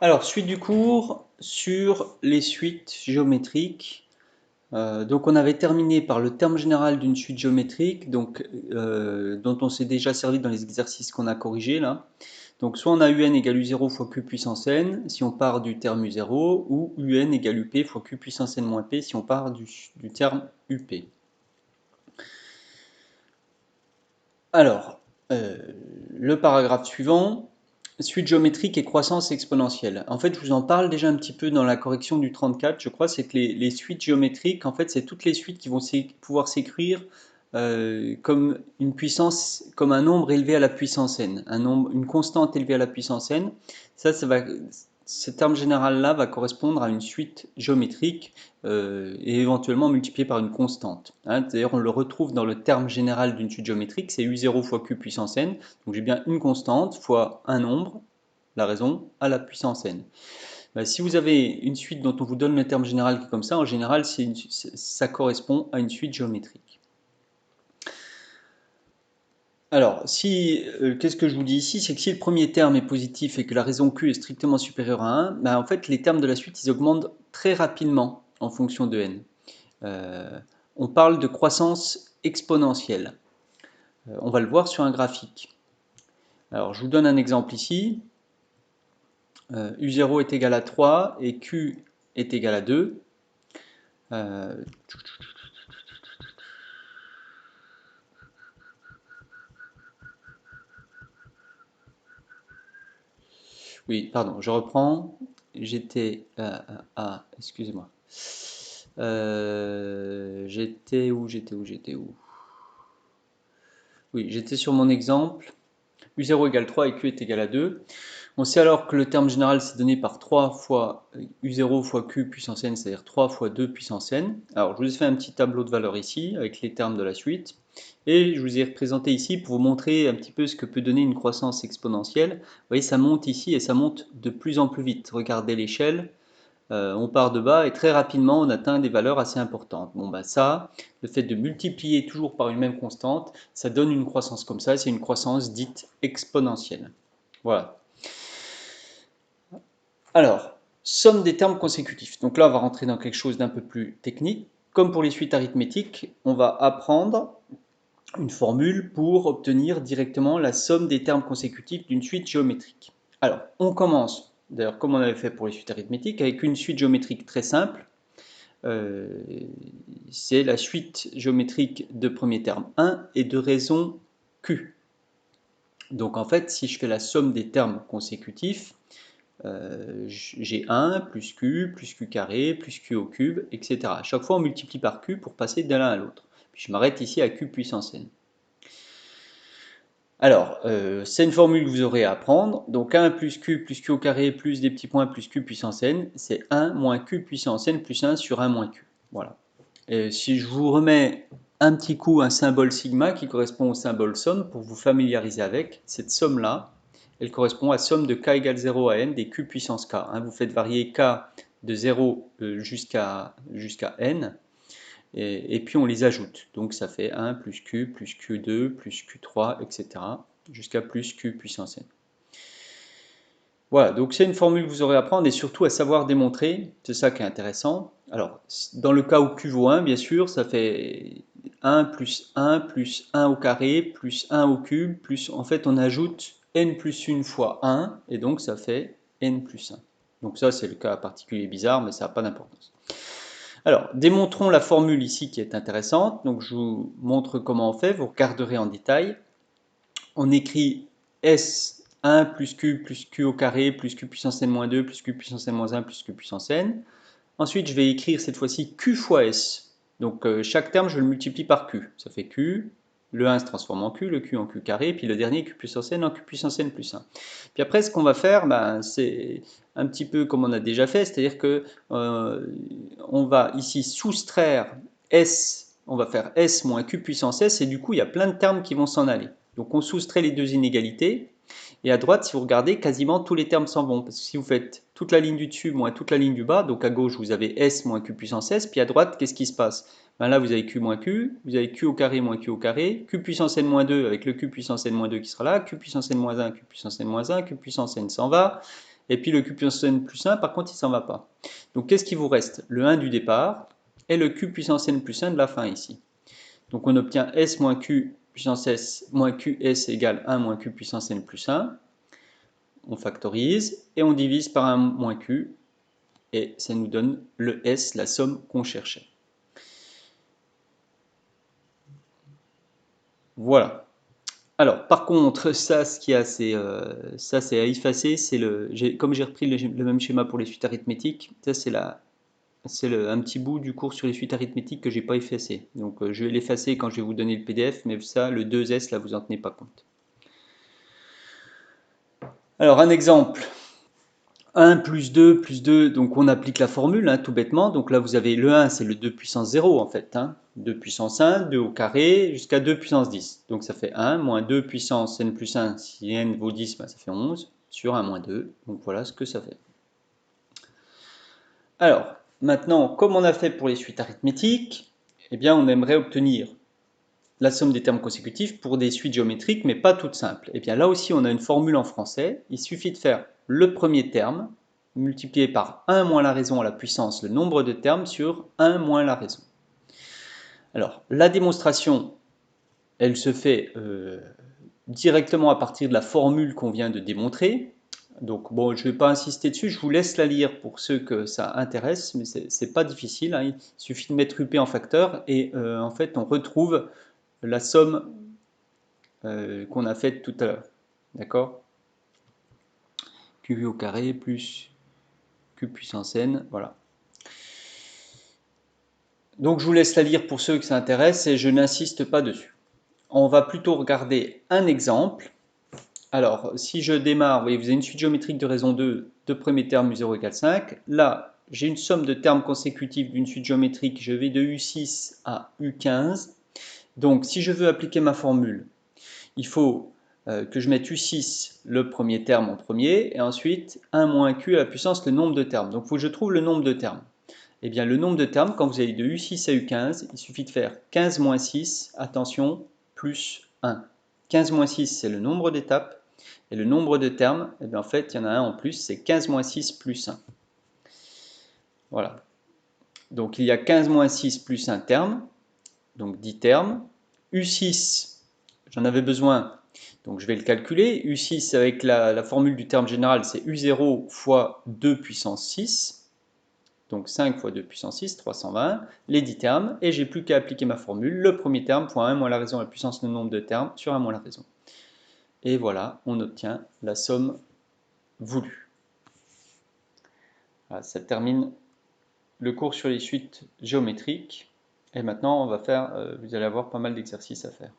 Alors, suite du cours sur les suites géométriques. Donc, on avait terminé par le terme général d'une suite géométrique, dont on s'est déjà servi dans les exercices qu'on a corrigés là. Donc, soit on a un égale u0 fois q puissance n si on part du terme u0, ou un égale up fois q puissance n moins p si on part du terme up. Alors, le paragraphe suivant. Suite géométrique et croissance exponentielle. En fait, je vous en parle déjà un petit peu dans la correction du 34, je crois, c'est que les suites géométriques, en fait, c'est toutes les suites qui vont pouvoir s'écrire comme une puissance, comme un nombre élevé à la puissance n, une constante élevée à la puissance n. Ce terme général-là va correspondre à une suite géométrique et éventuellement multiplié par une constante. D'ailleurs, on le retrouve dans le terme général d'une suite géométrique, c'est u0 fois q puissance n. Donc j'ai bien une constante fois un nombre, la raison, à la puissance n. Si vous avez une suite dont on vous donne le terme général qui est comme ça, en général, ça correspond à une suite géométrique. Alors, qu'est-ce que je vous dis ici? C'est que si le premier terme est positif et que la raison q est strictement supérieure à 1, en fait, les termes de la suite, ils augmentent très rapidement en fonction de n. On parle de croissance exponentielle. On va le voir sur un graphique. Alors, je vous donne un exemple ici. U0 est égal à 3 et Q est égal à 2. Oui, pardon, je reprends. J'étais excusez-moi. J'étais où? Oui, j'étais sur mon exemple. U0 égale 3 et Q est égal à 2. On sait alors que le terme général c'est donné par 3 fois U0 fois Q puissance n, c'est-à-dire 3 fois 2 puissance n. Alors, je vous ai fait un petit tableau de valeurs ici, avec les termes de la suite. Et je vous ai représenté ici pour vous montrer un petit peu ce que peut donner une croissance exponentielle. Vous voyez, ça monte ici et ça monte de plus en plus vite. Regardez l'échelle. On part de bas et très rapidement on atteint des valeurs assez importantes. Bon, ça, le fait de multiplier toujours par une même constante, ça donne une croissance comme ça, c'est une croissance dite exponentielle. Voilà. Alors, somme des termes consécutifs. Donc là, on va rentrer dans quelque chose d'un peu plus technique. Comme pour les suites arithmétiques, on va apprendre une formule pour obtenir directement la somme des termes consécutifs d'une suite géométrique. Alors, on commence, d'ailleurs comme on avait fait pour les suites arithmétiques, avec une suite géométrique très simple. C'est la suite géométrique de premier terme 1 et de raison Q. Donc en fait, si je fais la somme des termes consécutifs, j'ai 1 plus q carré plus q au cube, etc. À chaque fois, on multiplie par q pour passer de l'un à l'autre. Puis je m'arrête ici à q puissance n. Alors, c'est une formule que vous aurez à apprendre. Donc 1 plus q au carré plus des petits points plus q puissance n, c'est 1 moins q puissance n plus 1 sur 1 moins q. Voilà. Et si je vous remets un petit coup un symbole sigma qui correspond au symbole somme pour vous familiariser avec, cette somme-là, elle correspond à somme de k égale 0 à n des q puissance k. Vous faites varier k de 0 jusqu'à n, et puis on les ajoute. Donc ça fait 1 plus q2 plus q3, etc. jusqu'à plus q puissance n. Voilà, donc c'est une formule que vous aurez à apprendre et surtout à savoir démontrer, c'est ça qui est intéressant. Alors, dans le cas où q vaut 1, bien sûr, ça fait 1 plus 1 au carré plus 1 au cube, plus en fait on ajoute n plus 1 fois 1, et donc ça fait n plus 1. Donc ça c'est le cas particulier bizarre, mais ça n'a pas d'importance. Alors, démontrons la formule ici qui est intéressante. Donc je vous montre comment on fait, vous regarderez en détail. On écrit S1 plus q au carré plus q puissance n-2 plus q puissance n-1 plus q puissance n. Ensuite, je vais écrire cette fois-ci q fois s. Donc chaque terme, je le multiplie par q. Ça fait q, le 1 se transforme en q, le q en q carré, puis le dernier q puissance n en q puissance n plus 1. Puis après, ce qu'on va faire, c'est un petit peu comme on a déjà fait, c'est-à-dire que on va ici soustraire s, on va faire s moins q puissance s, et du coup, il y a plein de termes qui vont s'en aller. Donc on soustrait les deux inégalités, et à droite, si vous regardez, quasiment tous les termes s'en vont. Parce que si vous faites toute la ligne du dessus moins toute la ligne du bas, donc à gauche, vous avez s moins q puissance s, puis à droite, qu'est-ce qui se passe? Là, vous avez q moins q, vous avez q au carré moins q au carré, q puissance n moins 2 avec le q puissance n moins 2 qui sera là, q puissance n moins 1, q puissance n moins 1, q puissance n s'en va, Et puis le q puissance n plus 1, par contre, il ne s'en va pas. Donc qu'est-ce qui vous reste? Le 1 du départ et le q puissance n plus 1 de la fin ici. Donc on obtient s moins q puissance s moins qs égale 1 moins q puissance n plus 1. On factorise et on divise par 1 moins q. Et ça nous donne le s, la somme qu'on cherchait. Voilà. Alors, par contre, ça, ce qui est assez, ça, c'est à effacer. Comme j'ai repris le même schéma pour les suites arithmétiques, ça, c'est un petit bout du cours sur les suites arithmétiques que j'ai pas effacé. Donc, je vais l'effacer quand je vais vous donner le PDF, mais ça, le 2S, là, vous en tenez pas compte. Alors, un exemple. 1 plus 2, donc on applique la formule, hein, tout bêtement. Donc là, vous avez le 1, c'est le 2 puissance 0, en fait. Hein. 2 puissance 1, 2 au carré, jusqu'à 2 puissance 10. Donc ça fait 1, moins 2 puissance n plus 1, si n vaut 10, ben, ça fait 11, sur 1 moins 2. Donc voilà ce que ça fait. Alors, maintenant, comme on a fait pour les suites arithmétiques, eh bien, on aimerait obtenir la somme des termes consécutifs pour des suites géométriques, mais pas toutes simples. Eh bien, là aussi, on a une formule en français. Il suffit de faire le premier terme, multiplié par 1 moins la raison à la puissance, le nombre de termes, sur 1 moins la raison. Alors, la démonstration, elle se fait directement à partir de la formule qu'on vient de démontrer. Donc, bon, je ne vais pas insister dessus, je vous laisse la lire pour ceux que ça intéresse, mais c'est pas difficile. Hein. Il suffit de mettre UP en facteur et en fait, on retrouve la somme qu'on a faite tout à l'heure. D'accord? QV au carré plus Q puissance n, voilà. Donc je vous laisse la lire pour ceux que ça intéresse et je n'insiste pas dessus. On va plutôt regarder un exemple. Alors, si je démarre, vous voyez, vous avez une suite géométrique de raison 2, de premier terme U0 égale 5. Là, j'ai une somme de termes consécutifs d'une suite géométrique, je vais de U6 à U15. Donc, si je veux appliquer ma formule, il faut que je mette U6, le premier terme en premier, et ensuite 1 moins Q à la puissance, le nombre de termes. Donc, il faut que je trouve le nombre de termes. Eh bien, le nombre de termes, quand vous allez de U6 à U15, il suffit de faire 15 moins 6, attention, plus 1. 15 moins 6, c'est le nombre d'étapes. Et le nombre de termes, eh bien, en fait, il y en a un en plus, c'est 15 moins 6 plus 1. Voilà. Donc, il y a 15 moins 6 plus 1 terme, donc 10 termes. U6, j'en avais besoin, donc je vais le calculer. U6, avec la formule du terme général, c'est U0 fois 2 puissance 6. Donc 5 fois 2 puissance 6, 320, les 10 termes, et j'ai plus qu'à appliquer ma formule. Le premier terme, fois 1 moins la raison à la puissance du nombre de termes, sur 1 moins la raison. Et voilà, on obtient la somme voulue. Voilà, ça termine le cours sur les suites géométriques. Et maintenant, on va faire, vous allez avoir pas mal d'exercices à faire.